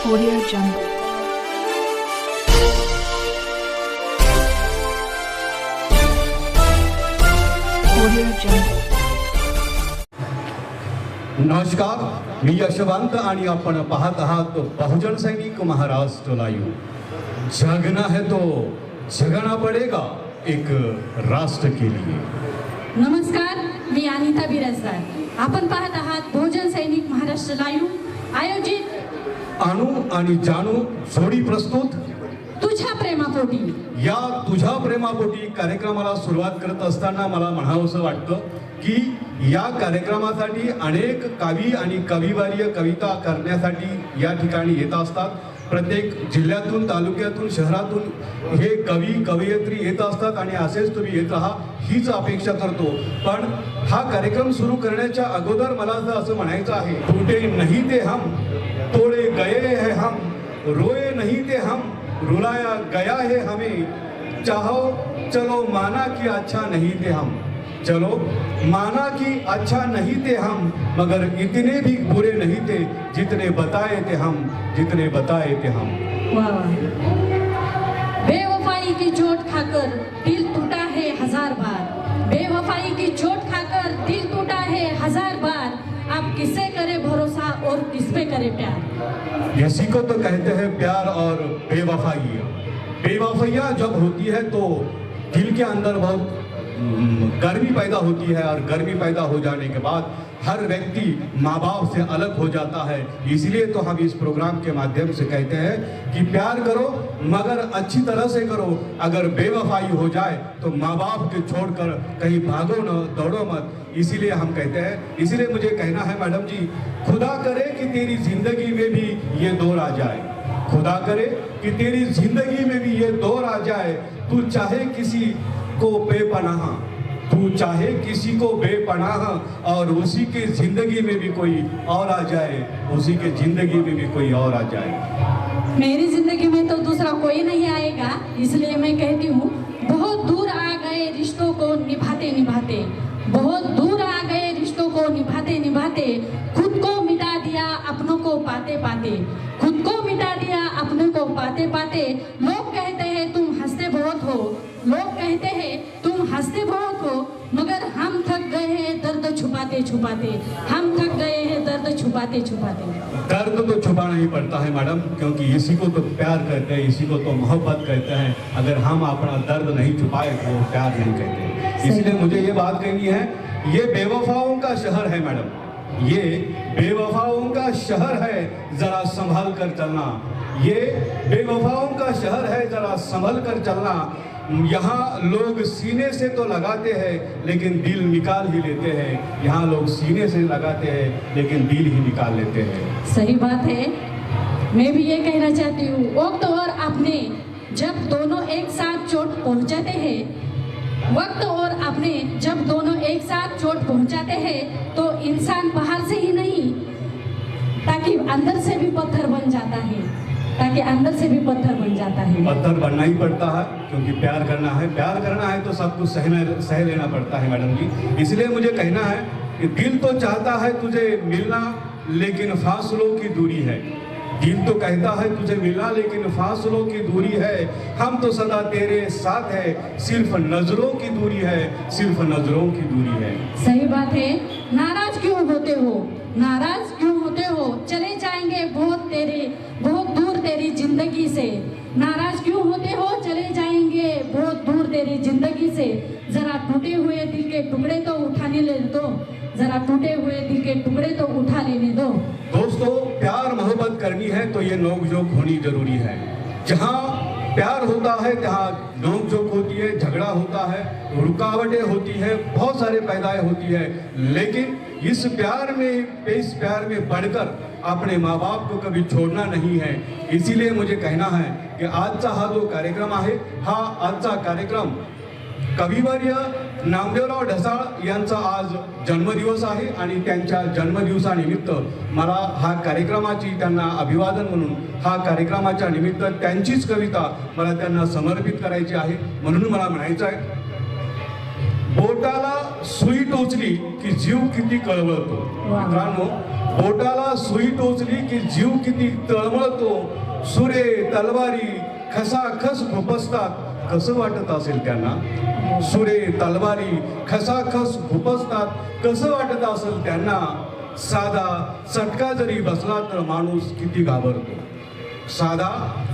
Audio Jungle. Audio Jungle. नमस्कार, मी यशवंत आणि आपण पाहत आहात बहुजन सैनिक महाराष्ट्र लाईव्ह. जगना है तो जगना पडेगा एक राष्ट्र के लिए. नमस्कार, मी अनिता बिराजदार. आपण पाहत आहात बहुजन सैनिक महाराष्ट्र लाईव्ह आयोजित अणू आणि जानू जोडी प्रस्तुत तुझ्या प्रेमापोटी. या तुझ्या प्रेमापोटी कार्यक्रमाला सुरुवात करत असताना मला म्हणावंसं वाटतं की या कार्यक्रमासाठी अनेक कवी आणि कविवार्य कविता करण्यासाठी या ठिकाणी येत असतात. प्रत्येक जिल्ह्यातून, तालुक्यातून, शहरातून हे कवी कवयित्री येत असतात आणि असेच तुम्ही येत राहा हीच अपेक्षा करतो. पण हा कार्यक्रम सुरू करण्याच्या अगोदर मला असं म्हणायचं आहे, टूटे नहीं थे हम, तोड़े गए हैं हम, रोए नहीं थे हम, रुलाया गया है हमें, चाहो चलो माना कि अच्छा नहीं थे हम, चलो माना कि अच्छा नहीं थे हम, मगर इतने भी बुरे नहीं थे जितने बताए थे हम, जितने बताए थे हम. वाह वाह. बेवफाई की चोट खाकर दिल टूटा है हजार बार. बेवफाई की चोट खाकर दिल टूटा है हजार बार. आप किससे करे भरोसा और किस पे करे प्यार. इसी को तो कहते हैं प्यार और बेवफाई. बेवफाइयाँ जब होती है तो दिल के अंदर बहुत गर्मी पैदा होती है और गर्मी पैदा हो जाने के बाद हर व्यक्ति माँ बाप से अलग हो जाता है. इसलिए तो हम इस प्रोग्राम के माध्यम से कहते हैं कि प्यार करो मगर अच्छी तरह से करो. अगर बेवफाई हो जाए तो माँ बाप के छोड़कर कहीं भागो न, दौड़ो मत. इसीलिए हम कहते हैं, इसीलिए मुझे कहना है मैडम जी, खुदा करे कि तेरी जिंदगी में भी ये दौर आ जाए. खुदा करे कि तेरी जिंदगी में भी ये दौर आ जाए. तू चाहे किसी को बेपनाह, तू चाहे किसी को बेपनाह, और उसी के जिंदगी में भी कोई और आ जाए, उसी के जिंदगी में भी कोई और आ जाए. मेरी जिंदगी में तो दूसरा कोई नहीं आएगा, इसलिए मैं कहती हूँ बहुत दूर आ गए रिश्तों को निभाते निभाते. बहुत दूर आ गए रिश्तों को निभाते निभाते. खुद को मिटा दिया अपनों को पाते पाते. खुद को मिटा दिया अपनों को पाते पाते. लोग कहते हैं तुम हंसते बहुत हो, लोग कहते हैं तुम हंसते बहुत हो, मगर हम थक गए हैं दर्द छुपाते छुपाते. हम थक गए हैं दर्द छुपाते छुपाते. दर्द तो छुपाना ही पड़ता है मैडम, क्योंकि इसी को तो प्यार कहते हैं, इसी को तो मोहब्बत कहते हैं. अगर हम अपना दर्द नहीं छुपाए तो प्यार नहीं कहते. इसलिए मुझे ये बात कहनी है, ये बेवफाओं का शहर है मैडम, ये बेवफाओं का शहर है, जरा संभल कर चलना. ये बेवफाओं का शहर है, जरा संभल कर चलना. यहाँ लोग सीने से तो लगाते हैं लेकिन दिल निकाल ही लेते हैं. यहाँ लोग सीने से लगाते हैं लेकिन दिल ही निकाल लेते हैं. सही बात है. मैं भी ये कहना चाहती हूँ, वक्त और अपने जब दोनों एक साथ चोट पहुँचाते हैं, वक्त और अपने जब दोनों एक साथ चोट पहुँचाते हैं तो इंसान बाहर से ही नहीं ताकि अंदर से भी पत्थर बन जाता है, ताकि अंदर से भी पत्थर बन जाता है. पत्थर बनना ही पड़ता है क्योंकि प्यार करना है. प्यार करना है तो सब कुछ सह लेना पड़ता है मैडम जी. इसलिए मुझे कहना है कि दिल तो चाहता है तुझे मिलना लेकिन फासलों की दूरी है. दिल तो कहता है तुझे मिलना लेकिन फासलों की दूरी है. हम तो सदा तेरे साथ है, सिर्फ नजरों की दूरी है, सिर्फ नजरों की दूरी है. सही बात है. नाराज क्यों होते हो, नाराज क्यों होते हो, चले जाएंगे बहुत दूर तेरी जिंदगी से. नाराज क्यों होते हो, चले जाएंगे बहुत दूर तेरी जिंदगी से. जरा टूटे हुए दिल के टुकड़े तो उठाने ले दो, जरा टूटे हुए दिल के टुकड़े तो उठा लेने दो. दोस्तों, प्यार मोहब्बत करनी है तो ये नोक-झोंक होनी जरूरी है. जहाँ प्यार होता है जहाँ नोक-झोंक होती है, झगड़ा होता है, रुकावटें होती है, बहुत सारे पैदाएं होती है. लेकिन इस प्यार में बढ़कर अपने माँ बाप को कभी छोड़ना नहीं है. इसीलिए मुझे कहना है की आजचा हा जो कार्यक्रम आहे, हा आजचा कार्यक्रम कविवर्य नामदेवराव ढसाळ यांचा आज जन्मदिवस आहे आणि त्यांच्या जन्मदिवसानिमित्त मला हा कार्यक्रमाची त्यांना अभिवादन म्हणून हा कार्यक्रमाच्या निमित्त त्यांचीच कविता मला त्यांना समर्पित करायची आहे. म्हणून मला म्हणायचं आहे, बोटाला सुई टोचली की जीव किती कळवळतो. मित्रांनो, बोटाला सुई टोचली की जीव किती तळमळतो. सुरे तलवारी खसाखस खुपसतात कसं वाटत असेल त्यांना. सुरे तलवारी खसाखस खुपसतात कसं वाटत असेल त्यांना. साधा चटका जरी बसला तर माणूस किती घाबरतो. साधा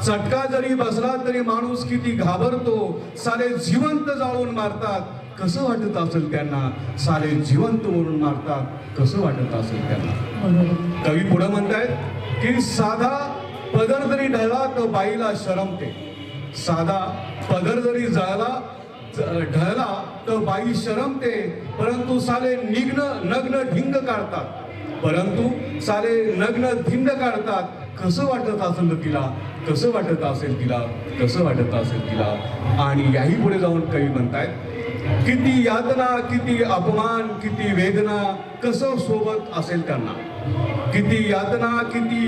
चटका जरी बसला तरी माणूस किती घाबरतो. सारे जिवंत जाळून मारतात कसं वाटत असेल त्यांना. सारे जिवंत म्हणून मारतात कसं वाटत असेल त्यांना. कवी पुढे म्हणतायत की साधा पदर जरी ढळला तर बाईला शरमते. साधा पदर जरी ढळला तर बाई शरमते. परंतु साले नग्न धिंग काढतात. परंतु साले नग्न धिंग काढतात कसं वाटत असेल तिला. कसं वाटत असेल तिला. कसं वाटत असेल तिला. आणि याही पुढे जाऊन कवी म्हणतायत किती यातना किती अपमान किती वेदना कसं सोबत असेल त्यांना. किती यातना किती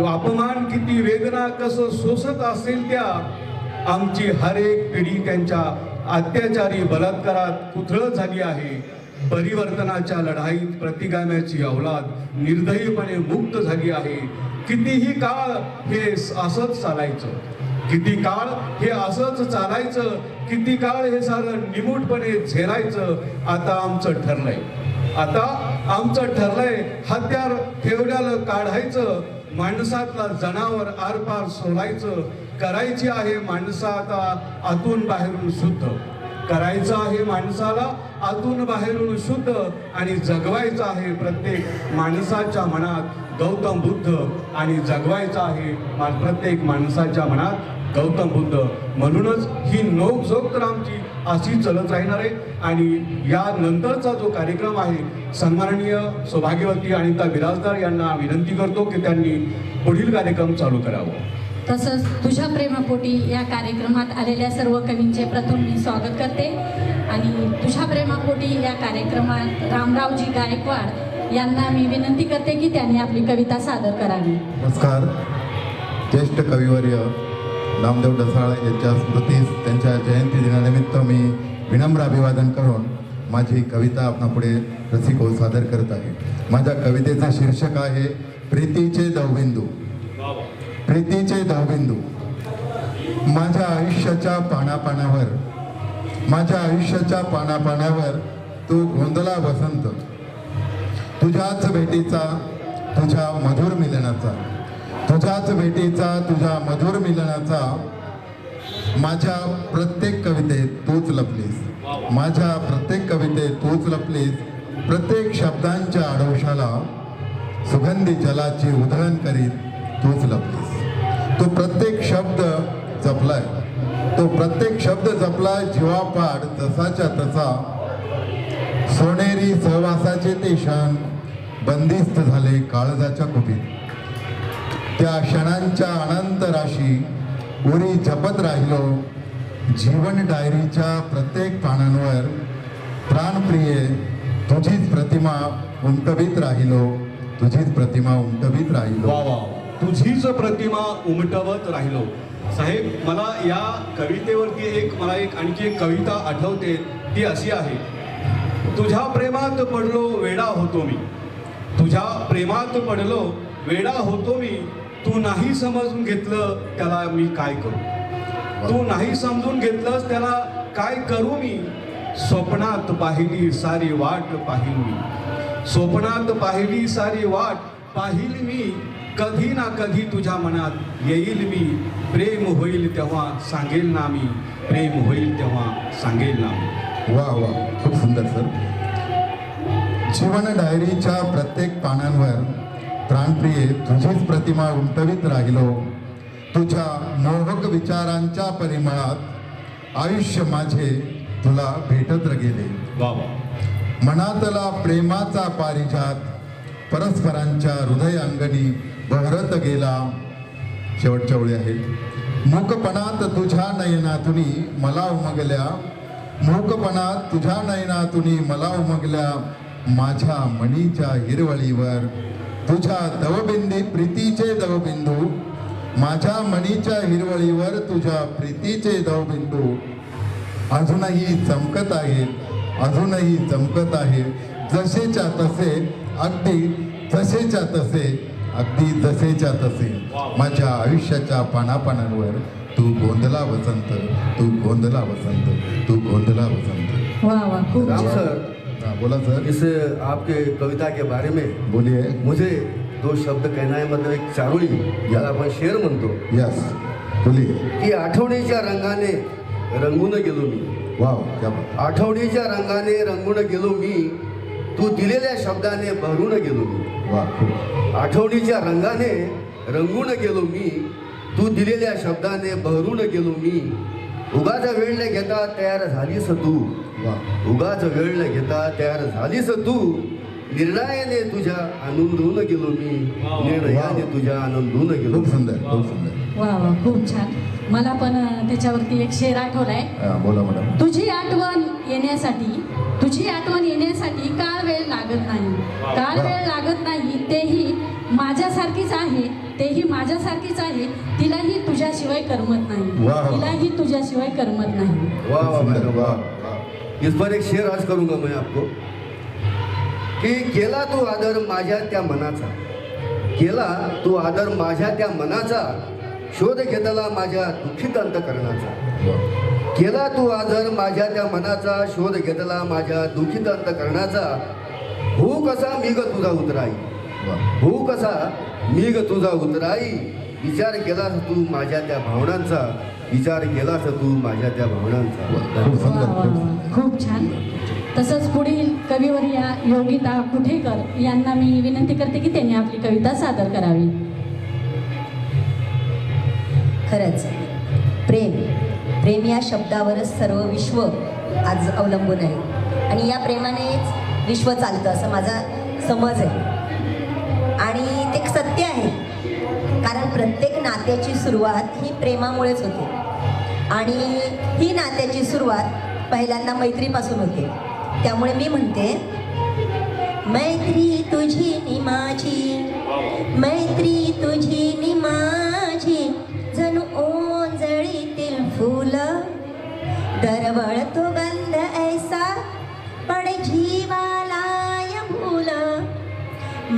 अपमान किती वेदना कसं सोसत असेल त्या. आमची हर एक पिढी त्यांच्या अत्याचारी बलात्कारात कुथळ झाली आहे. परिवर्तनाच्या लढाईत प्रतिगाम्याची अवलाद निर्दयीपणे मुक्त झाली आहे. कितीही काळ हे असंच चालायचं. किती काळ हे असंच चालायचं. किती काळ हे सारं निमूटपणे झेलायचं. आता आमचं ठरलंय. आता आमचं ठरलंय हत्यार ठेवल्याला काढायचं. माणसातला जनावर आरपार सोलायचं. करायची आहे माणसा आता आतून बाहेरून शुद्ध. करायचं आहे माणसाला आतून बाहेरून शुद्ध. आणि जगवायचं आहे प्रत्येक माणसाच्या मनात गौतम बुद्ध. आणि जगवायचं आहे प्रत्येक माणसाच्या मनात गौतम बुद्ध. म्हणूनच ही नोकझोक तर आमची अशी चलत राहणार आहे. आणि या नंतरचा जो कार्यक्रम आहे सन्माननीय सौभाग्यवती अनिता बिराजदार यांना विनंती करतो की त्यांनी पुढील कार्यक्रम चालू करावं. तसंच तुझ्या प्रेमापोटी या कार्यक्रमात आलेल्या सर्व कवींचे प्रथम मी स्वागत करते. आणि तुझ्या प्रेमापोटी या कार्यक्रमात रामरावजी गायकवाड यांना मी विनंती करते की त्यांनी आपली कविता सादर करावी. नमस्कार. ज्येष्ठ कविवर्य नामदेव ढसाळ यांच्या स्मृतीस त्यांच्या जयंती दिनानिमित्त मी विनम्र अभिवादन करून माझी कविता आपणापुढे रसिक हो सादर करत आहे. माझ्या कवितेचं शीर्षक आहे प्रीतीचे दवबिंदू. प्रीतीचे दवबिंदू. माझ्या आयुष्याच्या पानापानावर माझ्या आयुष्याच्या पानापानावर तू गोंधला वसंत. तुझ्याच भेटीचा तुझ्या मधुर मिलनाचा. तुझ्याच भेटीचा तुझ्या मधुर मिलनाचा. माझ्या प्रत्येक कवितेत तूच लपलीस. माझ्या प्रत्येक कवितेत तूच लपलीस. प्रत्येक शब्दांच्या आडोशाला सुगंधी जलाची उधळण करीत तूच लपलीस. तो प्रत्येक शब्द जपलाय. तो प्रत्येक शब्द जपलाय जीवापाड तसाच्या तसा. सोनेरी सहवासाचे ते क्षण बंदिस्त झाले काळजाच्या कुपीत. त्या क्षणांच्या अनंत राशी उरी जपत राहिलो. जीवन डायरीच्या प्रत्येक पानांवर प्राणप्रिये तुझीच प्रतिमा उमटवीत राहिलो. तुझीच प्रतिमा उमटवीत राहिलो. वा वा. तुझीच प्रतिमा उमटवत राहिलो. साहेब मला या कवितेवरती मला आणखी एक कविता आठवते. ती अशी आहे. तुझ्या प्रेमात पडलो वेडा होतो मी. तुझ्या प्रेमात पडलो वेडा होतो मी. तू नाही समजून घेतलं त्याला मी काय करू. तू नाही समजून घेतलंस त्याला काय करू मी. स्वप्नात पाहिली सारी वाट पाहिली मी. स्वप्नात पाहिली सारी वाट पाहिली मी. कधी ना कधी तुझ्या मनात येईल मी. प्रेम होईल तेव्हा सांगेल ना मी. प्रेम होईल तेव्हा सांगेल ना मी. वा वा. खूप सुंदर सर. जीवन डायरीच्या प्रत्येक पानांवर प्राणप्रिये तुझीच प्रतिमा उमटवीत राहिलो. तुझ्या मोहक विचारांच्या परिमळात आयुष्य माझे तुला भेटत गेले. मनातला प्रेमाचा पारिजात परस्परांच्या हृदय अंगणी बहरत गेला. शेवटच्या ओळी आहेत. मूकपणात तुझ्या नयनातुनी मला उमगल्या. मूकपणात तुझ्या नयनातुनी मला उमगल्या. माझ्या मणीच्या हिरवळीवर तुझ्या दवबिंदी प्रीतीचे दवबिंदू. माझ्या मणीच्या हिरवळीवर तुझ्या प्रीतीचे दवबिंदू अजूनही चमकत आहेत. अजूनही चमकत आहे. जसेच्या तसे अगदी जसेच्या तसे, अगदी जसेच्या तसे माझ्या आयुष्याच्या पानापानांवर तू गोंधला वसंत, तू गोंधला वसंत, तू गोंधला वसंत. वाह वाह, खूप राम छान. सर, हाँ, बोला सर. इस आपके कविता के बारे में बोलिए. मुझे दो शब्द कहना है. मतलब एक चारोळी ज्याला आपण शेर म्हणतो यस, बोलिए. की आठवणीच्या रंगाने रंगून गेलो मी. वाव, क्या बात. आठवणीच्या रंगाने रंगून गेलो मी, तू दिलेल्या शब्दाने भरून गेलो मी. वाह, खूप. आठवणीच्या रंगाने रंगून गेलो मी, तू दिलेल्या शब्दाने बहरून गेलो मी. उगाच वेळ न घेता तयार झालीस तू, वाह. उगाच वेळ न घेता तयार झालीस तू. निर्णयाने तुझ्या आनंदून गेलो मी, निर्णयाने तुझ्या आनंदून गेलो. खूप सुंदर, खूप सुंदर. वा वा, खूप छान. मला पण त्याच्यावरती एक शेर आठवलाय. बोला मॅडम. तुझी आठवण येण्यासाठी, तुझी आठवण येण्यासाठी काळ वेळ लागत नाही, काळ वेळ लागत नाही. तेही माझ्यासारखीच आहे, तेही माझ्यासारखीच आहे. तिलाही तुझ्याशिवाय करमत नाही, वाह. तिलाही तुझ्याशिवाय करमत नाही. वाह वाह सुंदर, मॅडम, वाह, वाह. इस पर एक शेर आज करूंगा मैं आपको की केला तू आदर माझ्या त्या मनाचा, केला तू आदर माझ्या त्या मनाचा, शोध घेतला माझ्या दुःखित अंतकरणाचा. वाह. केला तू आदर माझ्या त्या मनाचा, शोध घेतला माझ्या दुःखित अंतकरणाचा. हो कसा मीग तुझा उतराई, वाह. हो कसा मीग तुझा उतराई. विचार केलास तू माझ्या त्या भावनांचा, विचार केलास तू माझ्या त्या भावनांचा. खूप वा सुंदर, वा खूप वा, सुंदर. खूप छान. तसंच पुढील कविवर्या योगिता कुठेकर यांना मी विनंती करते की त्यांनी आपली कविता सादर करावी. खरंच प्रेम या शब्दावरच सर्व विश्व आज अवलंबून आहे आणि या प्रेमानेच विश्व चालतं असं माझा समज आहे. आणि ते सत्य आहे, कारण प्रत्येक नात्याची सुरुवात ही प्रेमामुळेच होते आणि ही नात्याची सुरुवात पहिल्यांदा मैत्रीपासून होते. त्यामुळे मी म्हणते, मैत्री तुझी नि माझी, मैत्री तुझी नि माझी, जणू ओंजळीतील फुल, दरवळतो गंध ऐसा पण जीवाला या भूल.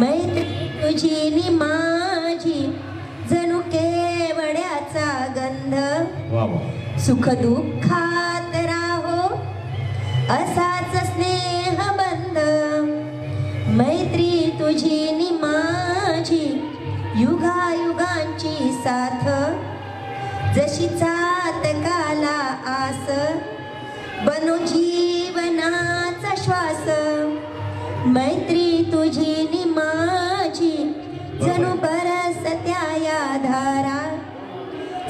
मैत्री तुझी नि माझी, जणू केवड्याचा गंध, वा वा. सुख दुःखात राहो असाच स्नेहबंध. मैत्री तुझी नि माझी, युगायुगांची साथ, जशी चातकाला आस, बनू जीवनाचा श्वास. मैत्री तुझी नि माझी, जणू बरसत्या या धारा,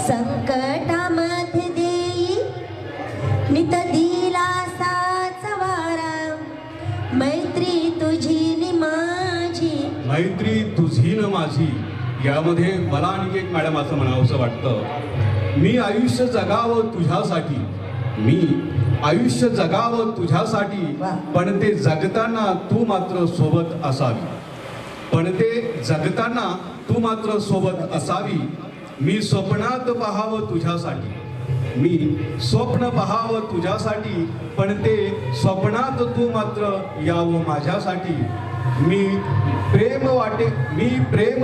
संकटामध्ये देई नित दिलासाचा वारा. मैत्री तुझी नि माझी. मैत्री तुझी न माझी यामध्ये मला आणि एक मॅडम असं म्हणावंसं वाटतं, मी आयुष्य जगावं तुझ्यासाठी, मी आयुष्य जगावं तुझ्यासाठी, पण ते जगताना तू मात्र सोबत असावी, पण ते जगताना तू मात्र सोबत असावी. मी स्वप्नात पहावं तुझ्यासाठी, मी स्वप्न पहावं तुझ्यासाठी, पण ते स्वप्नात तू मात्र यावं माझ्यासाठी. मी प्रेम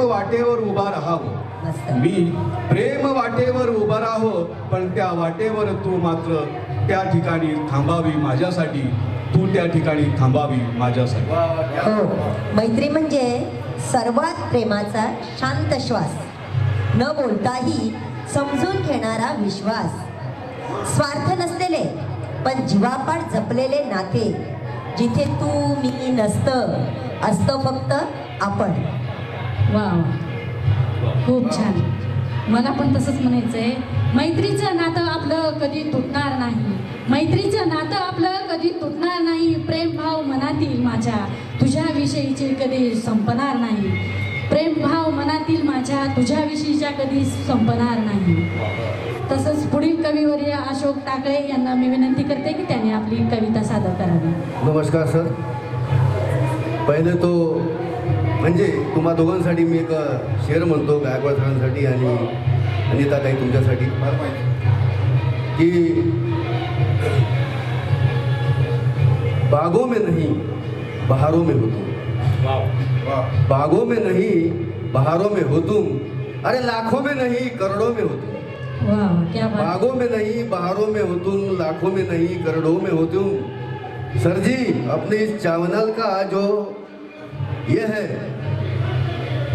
वाटेवर उभा राहावं, मी प्रेम वाटेवर उभा राहावं, पण त्या वाटेवर तू मात्र त्या ठिकाणी थांबावी माझ्यासाठी, तू त्या ठिकाणी थांबावी माझ्यासाठी. हो, मैत्री म्हणजे सर्वात प्रेमाचा शांत श्वास, न बोलताही समजून घेणारा विश्वास, स्वार्थ नसलेले पण जीवापाड जपलेले नाते, जिथे तू मी नसतं, असतं फक्त आपण. वा वा, खूप छान. मला पण तसंच म्हणायचंय, मैत्रीचं नातं आपलं कधी तुटणार नाही, मैत्रीचं नातं आपलं कधी तुटणार नाही. प्रेमभाव मनातील माझ्या तुझ्याविषयीचे कधी संपणार नाही, प्रेमभाव मनातील माझ्या तुझ्याविषयीच्या कधी संपणार नाही. तसंच पुढील कविवर्य अशोक टाकळे यांना मी विनंती करते की त्यांनी आपली कविता सादर करावी. नमस्कार सर. पहिले तो म्हणजे तुम्हा दोघांसाठी मी एक शेर म्हणतो, गायकवाड सरांसाठी आणि अनिताताई तुमच्यासाठी, की बागों में नहीं बहारों में हो तुम, बागों में नहीं बहारों में हो तुम, अरे लाखों में नहीं करोड़ों में हो तुम। वाह वाह, क्या बात। बागों में नहीं बहारों में हो तुम, लाखों में नहीं करोड़ों में हो तुम। सर जी, अपने इस चावनल का जो ये है,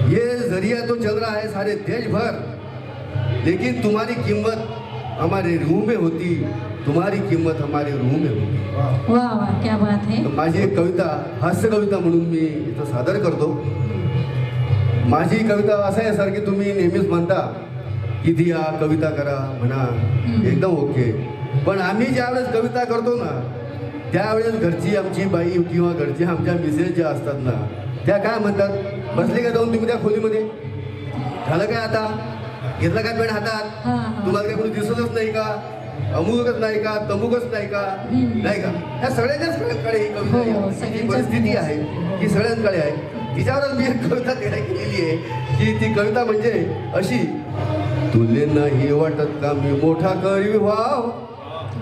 ये जरिया तो चल रहा है सारे देश भर, लेकिन तुम्हारी कीमत हमारे रूह में होती, तुम्हारी कीमत हमारे रूह में होती। वाह वाह, क्या बात है। तर माझी एक कविता, हास्य कविता म्हणून मी इथं सादर करतो। माझी कविता असं आहे सर की तुम्ही नेहमीच म्हणता की ती कविता करा म्हणा, एकदम ओके, पण आम्ही ज्यावेळेस कविता करतो ना, त्यावेळेस घरची आमची बाई किंवा घरची आमच्या मिसेस ज्या असतात ना, त्या काय म्हणतात, बसले का जाऊन तुम्ही त्या खोलीमध्ये, झालं काय आता, घेतला काय पेन हातात, तुम्हाला काय कोणी दिसतच नाही का, अमुकच नाही का, तमुकच नाही का, नाही का, ह्या सगळ्यांच्याकडे ही कविता आहे, ही परिस्थिती आहे की सगळ्यांकडे आहे। तिच्यावरच मी एक कविता तयार केलेली आहे की ती कविता म्हणजे अशी, तुले नाही वाटत का मी मोठा कवी व्हाव,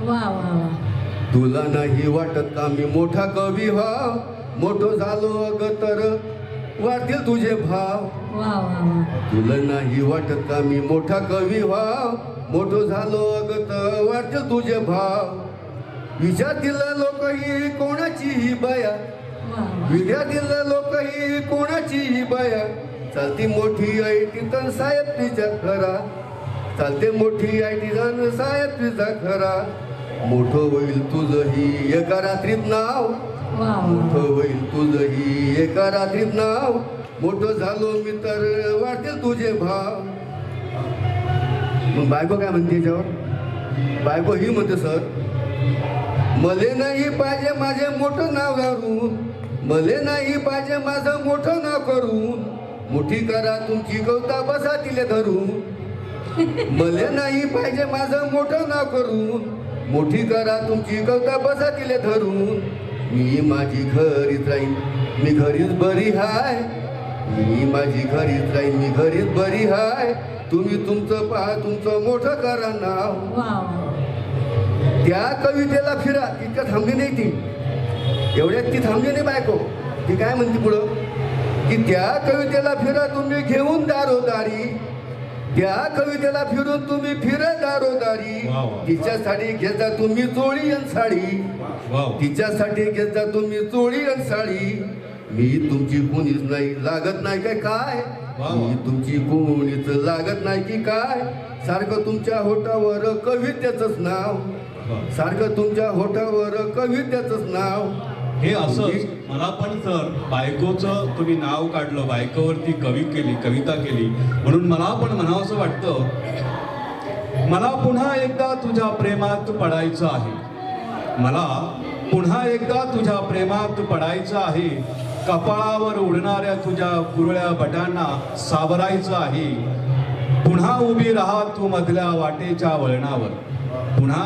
वाह वाह वाह, तुला नाही वाटत का मी मोठा कवी व्हाव, मोठो झालो अग तर वाढतील तुझे भाव, वाह वाह वाह, तुला नाही वाटत का मी मोठा कवी व्हाव, मोठो झालो अग तर वाढतील तुझे भाव, विचारतील लोक ही कोणाची ही बया, विद्यातील लोक ही कोणाची ही बया, चालती मोठी आयटी तर साहेब तिच्या खरा, चालते मोठी आयटी तर साहेब तिचा खरा, मोठं होईल तुझही एका रात्रीत नाव, मोठं होईल तुझही एका रात्रीत नाव, मोठं झालो मी तर वाढतील तुझे भाव। मग बायको काय म्हणते याच्यावर, बायको ही म्हणते सर, मले नाही पाहिजे माझे मोठं नाव घालून, मले नाही पाहिजे माझं मोठं नाव करून, मोठी करा तुमची कविता बसा तिले धरून, मले नाही पाहिजे माझं मोठं नाव करून, मोठी करा तुमची कविता बसा तिले धरून, मी माझी घरीच राहीन मी घरीच बरी हाय, मी माझी घरीच राहीन मी घरीच बरी हाय, तुम्ही तुमचं पहा तुमचं मोठं करा नाव। त्या कवितेला फिरा, तितकं थांबली नाही ती, एवढ्यात ती थांबली नाही बायको, ती काय म्हणते पुढं की त्या कवितेला फिरा तुम्ही घेऊन दारोदारी, त्या कवितेला फिरून तुम्ही फिरा दारोदारी, तिच्यासाठी घेता तुम्ही चोळी आणि साडी, तिच्यासाठी घेता तुम्ही चोळी आणि साडी, मी तुमची कोणीच नाही लागत नाही काय काय, मी तुमची कोणीच लागत नाही की काय, सारखं तुमच्या होठावर कवितेचंच नाव, सारखं तुमच्या होठावर कवितेचंच नाव। हे असंच मला पण सर बायकोचं तुम्ही नाव काढलं, बायकोवरती कविता केली, म्हणून मला पण म्हणावंसं वाटतं, मला पुन्हा एकदा तुझ्या प्रेमात पडायचं आहे, मला पुन्हा एकदा तुझ्या प्रेमात पडायचं आहे, कपाळावर उडणाऱ्या तुझ्या कुरळ्या बटांना सावरायचं आहे, पुन्हा उभी राहा तू मधल्या वाटेच्या वळणावर, पुन्हा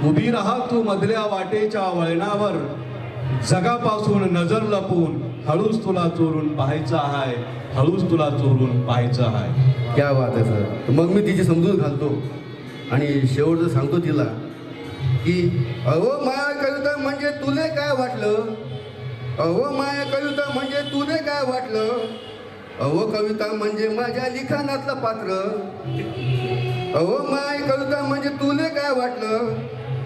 उभी राहा तू मधल्या वाटेच्या वळणावर, जगापासून नजर लपून हळूच तुला चोरून पाहायचं आहे, हळूच तुला चोरून पाहायचं आहे। क्या बात आहे सर। मग मी तिची समजून घालतो आणि शेवटचं सांगतो तिला की अहो माया कविता म्हणजे तुले काय वाटलं, अहो माया कविता म्हणजे तुले काय वाटलं, अहो कविता म्हणजे माझ्या लिखाणातलं पात्र, अहो माय कविता म्हणजे तुले काय वाटलं,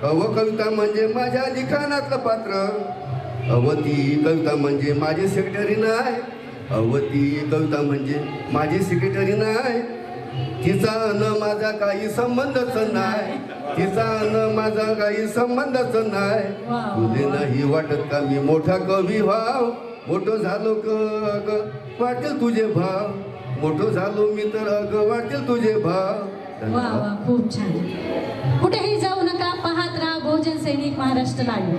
अहो कविता म्हणजे माझ्या लिखाणातलं पात्र, अहो ती कविता म्हणजे माझी सेक्रेटरी नाही, अहो ती कविता म्हणजे माझी सेक्रेटरी नाही, तिचा न माझा काही संबंधच नाही, तिचा न माझा काही संबंधच नाही, तुले नाही वाटत का मी मोठा कवी व्हाव, मोठं झालो ग वाटेल तुझे भाव, मोठं झालो मी तर अग वाटेल तुझे भाव। वा वा, खूप छान। कुठेही जाऊ नका, पाहत राहा बहुजन सैनिक महाराष्ट्र लाईव्ह।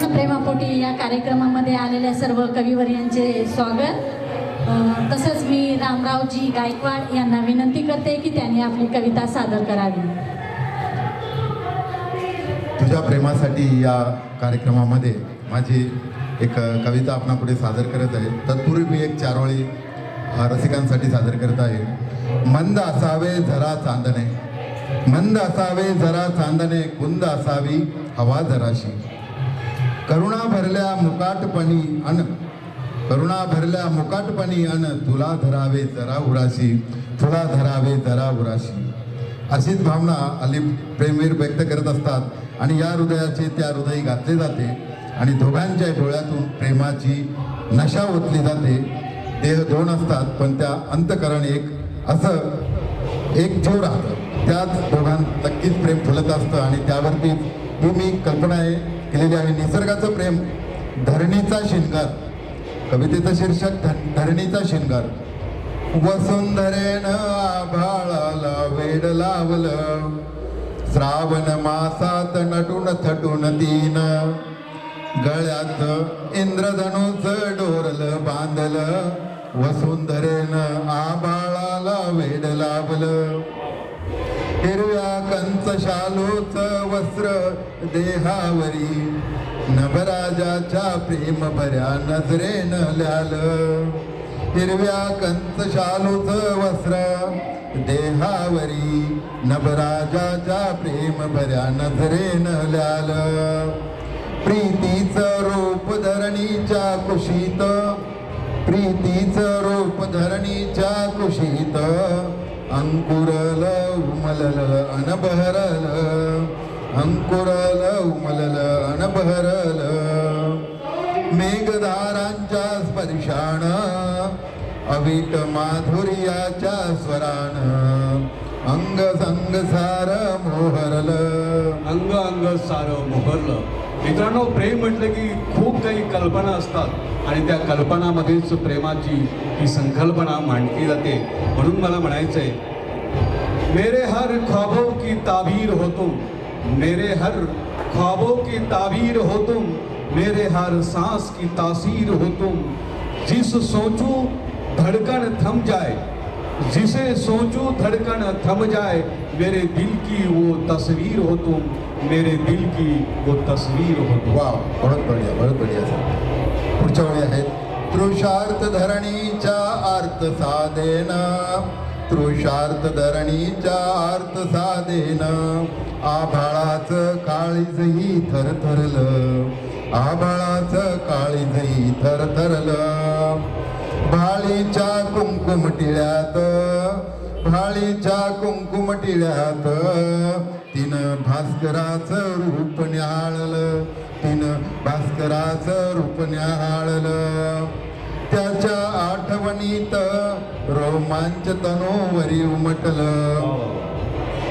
प्रेमापोटी या कार्यक्रमामध्ये आलेल्या सर्व कविवर्यांचे स्वागत। तसंच मी रामरावजी गायकवाड यांना विनंती करते की त्यांनी आपली कविता सादर करावी। तुझ्या प्रेमासाठी या कार्यक्रमामध्ये माझी एक कविता आपणापुढे सादर करत आहे. तत्पूर्वी मी एक चारोळी रसिकांसाठी सादर करत आहे. मंद असावे जरा चांदणे, मंद असावे जरा चांदणे, कुंद असावी हवा जराशी. करुणा भरल्या मुकाटपणी अन, करुणा भरल्या मुकाटपणी अन, तुला धरावे जरा उराशी, तुला धरावे जरा उराशी. अशीच भावना अली प्रेमवीर व्यक्त करत असतात आणि या हृदयाचे त्या हृदयी घातले जाते आणि दोघांच्या डोळ्यातून प्रेमाची नशा ओतली जाते. देह दोन असतात पण त्या अंतकरण एक, असं एक जीव राहतं. त्याच दोघांत नक्कीच प्रेम फुलत असतं आणि त्यावरतीच ही मी कल्पना केलेली आहे. निसर्गाचं प्रेम, धरणीचा शिंगार, कवितेचं शीर्षक धरणीचा शिंगार. वसुंधरेनं आभाळाला वेड लावलं, श्रावण मासात नटून थटून तीन, गळ्यात इंद्रधनुच डोरलं बांधलं, वसुंधरेनं आभाळाला वेड लावलं. हिरव्या कंच शालूच वस्त्र देहावरी, नभराजाच्या प्रेम भऱ्या नजरेनं ल्यालं. हिरव्या कंच शालूच वस्त्र देहावरी, नभराजाच्या प्रेम भऱ्या नजरेनं ल्यालं. प्रीतीचं रूप धरणीच्या कुशीत, प्रीतीचं रूप धरणीच्या कुशीत, अंकुरल उमलल अनबहरल, अंकुरल उमलल अनबहरल. मेघधारांच्या स्पर्शान, अवीट माधुर्याच्या स्वरान, अंग संग सार मोहरल, अंग अंग सारं मोहरलं. मित्रांनो, प्रेम म्हटलं की खूप काही कल्पना असतात आणि त्या कल्पनामध्येच प्रेमाची ही संकल्पना मांडली जाते. म्हणून मला म्हणायचं आहे, मेरे हर ख्वाबों की ताबीर हो तुम, मेरे हर ख्वाबों की ताबीर हो तुम, मेरे हर सांस की तासीर हो तुम. जिस सोचूं धड़कन थम जाए, जिसे सोचूं धड़कन थम जाए, मेरे दिल की वो तस्वीर हो तुम, मेरे दिल की वो तस्वीर हो तुम. वा, बहुत बढिया, बहुत बढिया सर. पुढच्या वेळी आहेत. तृषार्थ धरणीच्या अर्थ साधेन, तृषार्थ धरणीच्या अर्थ साधेन, आभाळाचं काळीजही थरथरलं, आभाळाचं काळीजही थरथरलं. भाळीच्या कुंकुम टिळ्यात, भाळीच्या कुंकुम टिळ्यात, तिनं भास्कराचं रूप न्याहाळलं, तिनं भास्कराचं रूप न्याहाळलं. त्याच्या आठवणीत रोमांच तनोवरी उमटलं,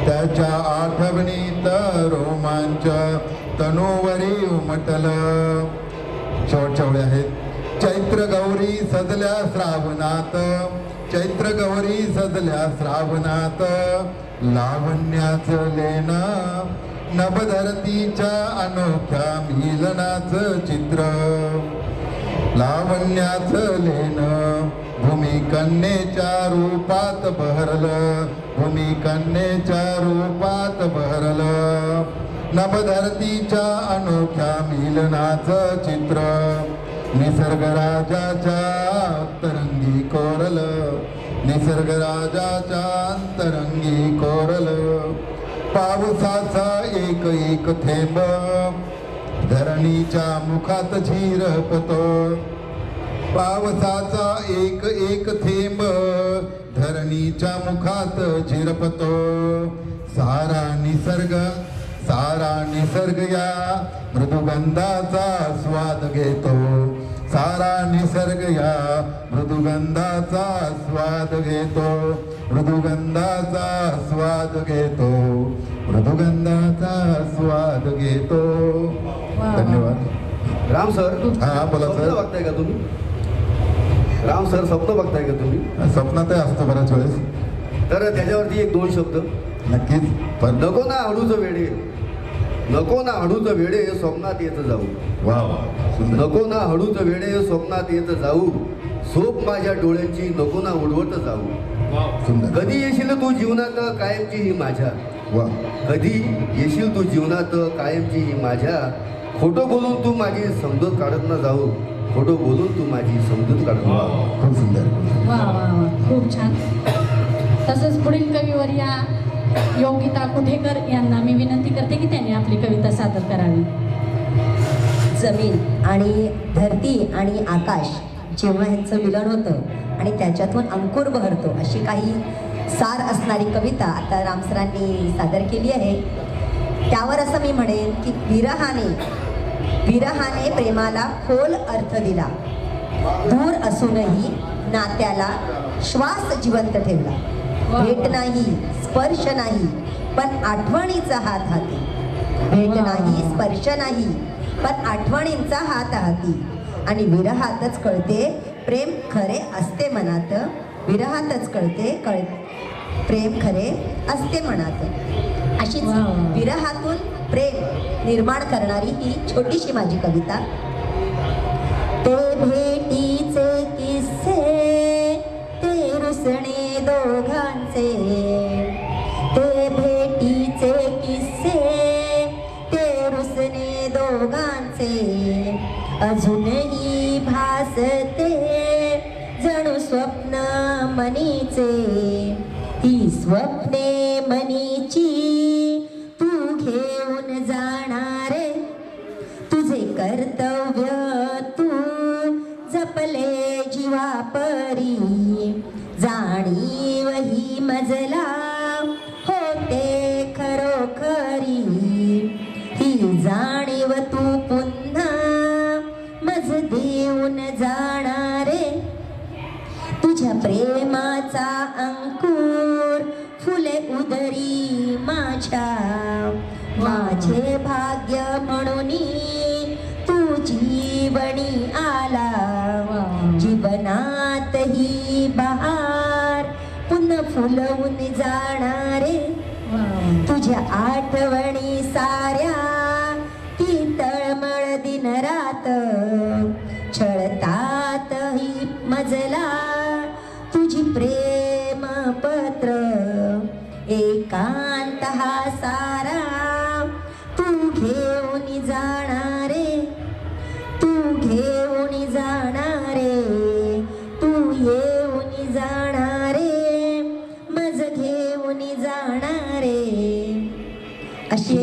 त्याच्या आठवणीत रोमांच तनोवरी उमटलं. शेवटच्या वेळी आहेत. चैत्र गौरी सजल्या श्रावणात, चैत्र गौरी सजल्या श्रावणात, लावण्याचं लेणं नभधरतीच्या अनोख्या मिलनाचं चित्र, लावण्याचं लेणं भूमिकन्येच्या रूपात बहरलं, भूमिकन्येच्या रूपात बहरलं. नभधरतीच्या अनोख्या मिलनाचं चित्र, निसर्गराजाच्या अंतरंगी कोरलं, निसर्गराजाच्या अंतरंगी कोरलं. पावसाचा एक एक थेंब धरणीच्या मुखात झिरपतो, पावसाचा एक एक थेंब धरणीच्या मुखात झिरपतो. सारा निसर्ग, सारा निसर्ग या मृदुगंधाचा स्वाद घेतो, सारा निसर्ग या मृदुगंधाचा स्वाद घेतो, मृदुगंधाचा स्वाद घेतो, मृदुगंधाचा स्वाद घेतो. धन्यवाद. राम सर, हा बोला स्वप्न सर. बघताय का तुम्ही? राम सर, स्वप्न बघताय का तुम्ही? स्वप्नातही असतो बऱ्याच वेळेस. तर त्याच्यावरती एक दोन शब्द. नक्कीच. पण नको ना हळूचं वेडे, नको ना हळूचं वेडे स्वप्नात येत जाऊ. वा, सुंदर. नको ना हळूचं वेडे स्वप्नात येत जाऊ, झोप माझ्या डोळ्यांची नको ना उडवत जाऊ. सुंदर. कधी येशील तू जीवनात कायमची ही माझ्या, वा. कधी येशील तू जीवनात कायमची ही माझ्या, खोटं बोलून तू माझी समजूत काढत ना जाऊ, खोटं बोलून तू माझी समजूत काढत ना जाऊ. खूप सुंदर. वा वा वा, खूप छान. तसंच पुढील कवीवर या योगिता कुठेकर यांना मी विनंती करते की त्यांनी आपली कविता सादर करावी. जमीन आणि धरती आणि आकाश जेव्हा ह्यांचं मिलन होतं आणि त्याच्यातून अंकुर बहरतो अशी काही सार असणारी कविता आता रामसरांनी सादर केली आहे. त्यावर असं मी म्हणेन की विरहाने प्रेमाला खोल अर्थ दिला, दूर असूनही नात्याला श्वास जिवंत ठेवला. भेट नाही, स्पर्श नाही, पण आठवणीचा हात हाती. भेट नाही, स्पर्श नाही, पण आठवणींचा हात हाती. आणि विरहातच कळते प्रेम खरे असते मनात. विरहातच कळते प्रेम खरे असते मनात. अशीच विरहातून प्रेम निर्माण करणारी ही छोटीशी माझी कविता. ते भेटीचे किस्से, ते रुसणे दोघांचे. ते भेटीचे किस्से, ते रुसणे दोघांचे. अजूनही भासते जणू स्वप्न मनीचे. ही स्वप्ने मनीची तू घेऊन जाणारे. तुझे कर्तव्य तू जपले जीवापरी. जाणीव ही मजला होते खरोखरी. ही जाणीव तू पुन्हा मज देऊन जाणारे. तुझ्या प्रेमाचा अंकुर फुले उदरी माझ्या. माझे भाग्य म्हणून तू जीवनी आला. जीवनात ही बहार पुन्हा फुलवून जाणारे. तुझ्या आठवणी साऱ्या ती तळमळ दिन रात. छळतात ही मजला तुझी प्रेम पत्र. एकांत हा सारा तू घेऊन जाणारे. तू घेऊन जाणारे. तू येऊन जाणारे. मज घेऊन जाणारे. अशी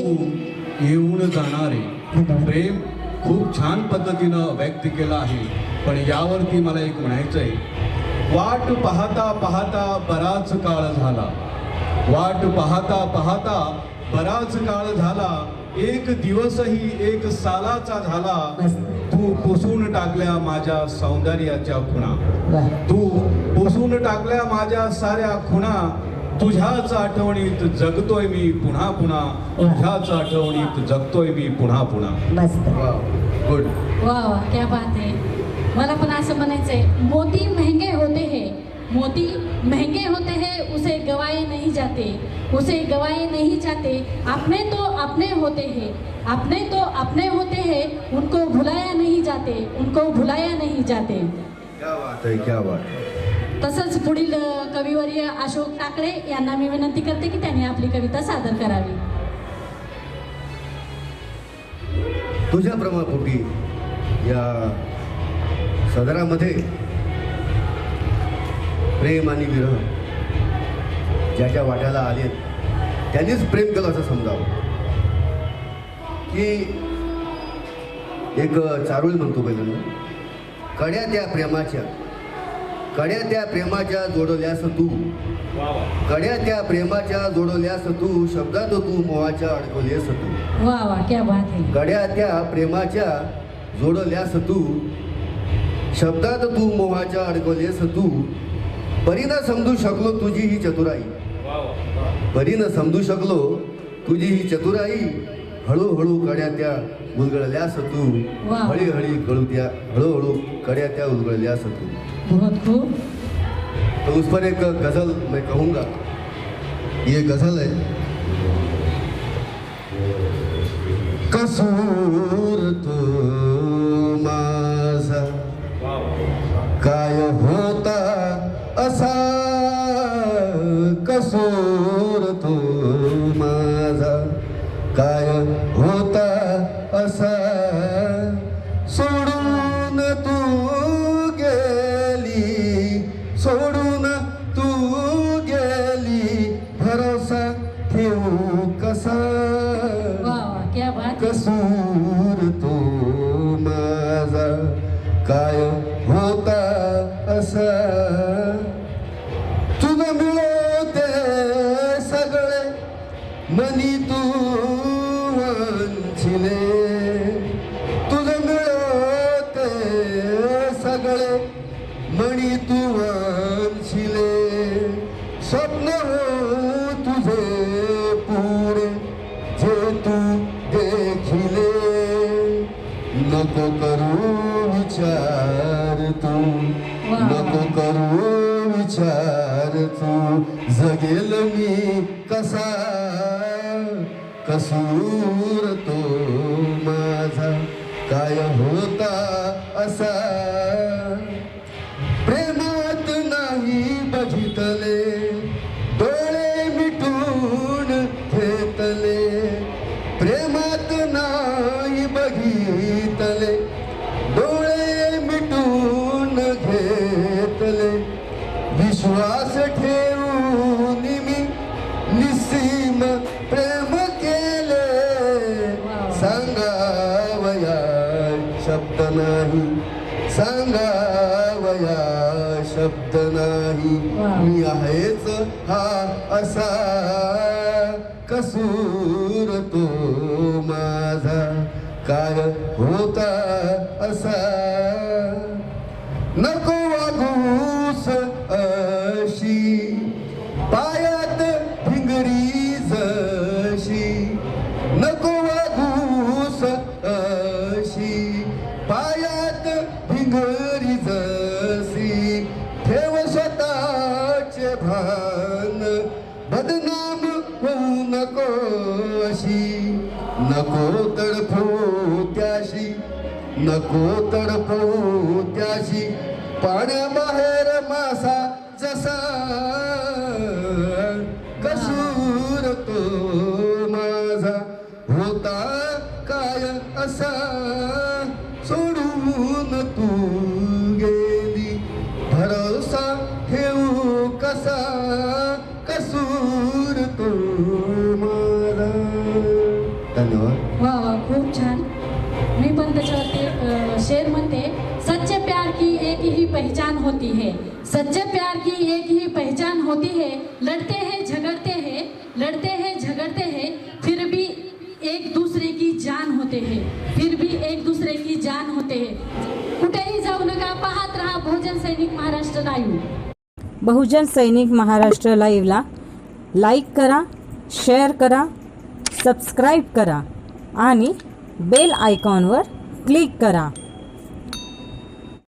येऊन जाणारे प्रेम खूप छान पद्धतीनं व्यक्त केलं आहे. पण यावरती मला एक म्हणायचं आहे, वाट पाहता पाहता बराच काळ झाला. वाट पाहता पाहता बराच काळ झाला. एक दिवसही एक सालाचा झाला. तू पुसून टाकल्या माझ्या सौंदर्याच्या खुणा. तू पुसून टाकल्या माझ्या साऱ्या खुणा. तुझ्याच आठवणीत जगतोय मी पुन्हा पुन्हा. तुझ्याच आठवणीत जगतोय मी पुन्हा पुन्हा. मस्त. गुड. वा वा, क्या बात है. मला पण असं म्हणायचंय, मोती महंगे होते हैं, मोती महंगे होते हैं, उसे गवाए नहीं जाते. उसे गवाए नहीं जाते. अपने तो अपने होते हैं, अपने तो अपने होते हैं. उनको भुलाया नहीं जाते, उनको भुलाया नहीं जाते. क्या बात है, क्या बात है. तसंच पुढील कविवर्य अशोक टाकळे यांना मी विनंती करते की त्यांनी आपली कविता सादर करावी. तुझ्या प्रेमापोटी या सदरामध्ये प्रेम आणि विरह ज्याच्या वाट्याला आले त्यांनीच प्रेम केलं असं समजावं. की एक चारोळी म्हणतो पहिल्यांदा, कड्या त्या प्रेमाच्या, कड्या त्या प्रेमाच्या जोडल्यास तू. कड्या त्या प्रेमाच्या जोडल्यास तू. शब्दात तू मोहाच्या अडकवल्यास तू. वा वा, क्या बात है. कड्या त्या प्रेमाच्या जोडल्यास तू. शब्दात तू मोहाच्या अडकवल्यास तू. परीनं समजू शकलो तुझी ही चतुराई. परीनं समजू शकलो तुझी ही चतुराई. हळूहळू कड्या त्या उलगडल्यास तू. हळीहळी कळू त्या हळूहळू कड्या त्या उलगडल्यास तू. बहुत खूब. तो उस पर एक गजल मैं कहूँगा. ये गजल है. कसूर तो माझा काय होता असा. कसूर तो माझा काय होता असा. घेऊ कसा वाह वाह क्या बात है. कसूर तो माझा काय होता असा तुझं मिळवते सगळे मनी तू वांछिले तुझं मिळवते सगळे मणी तू वांछिले स्वप्न हो तुझे पुढे जे तू देखिले नको करू विचार तू नको करू विचार तू जगेल मी कसा कसूर तो माझा काय होता असा प्रेमात नाही बघितले डोळे मिटून घेतले प्रेमात नाही बघितले डोळे मिटून घेतले विश्वास ठेवून मी निस्सीम प्रेम केले सांगावया शब्द नाही सांगावया शब्द नाही मी आहेच हा असा कसूर तो माझा काय होता असा नको वागूस अशी पायात भिंगरी जशी नको वागूस अशी पायात भिंगरी जशी ठेव स्वतःचे भान बदनाम होऊ नको अशी नको तडफडू त्याशी नको तडफडू त्याशी पाण्याबाहेर मासा जसा कसूर तो माझा होता काय असा सोडून तू गेली भरोसा ठेवू कसा कसूर तो माझा. धन्यवाद. वा वा खूप छान. मी पण त्याच्यावरती शेर म्हणते सच्चे प्यार की एक ही पहचान होती है सच्चे प्यार की एक ही पहचान होती है लड़ते हैं झगड़ते हैं फिर भी एक दूसरे की जान होते हैं फिर भी एक दूसरे की जान होते हैं. कुठेही जाऊ नका पाहत रहा बहुजन सैनिक महाराष्ट्र लाईव्ह. बहुजन सैनिक महाराष्ट्र लाईव्हला लाईक करा शेअर करा सबस्क्राईब करा आणि बेल आयकॉनवर क्लिक करा.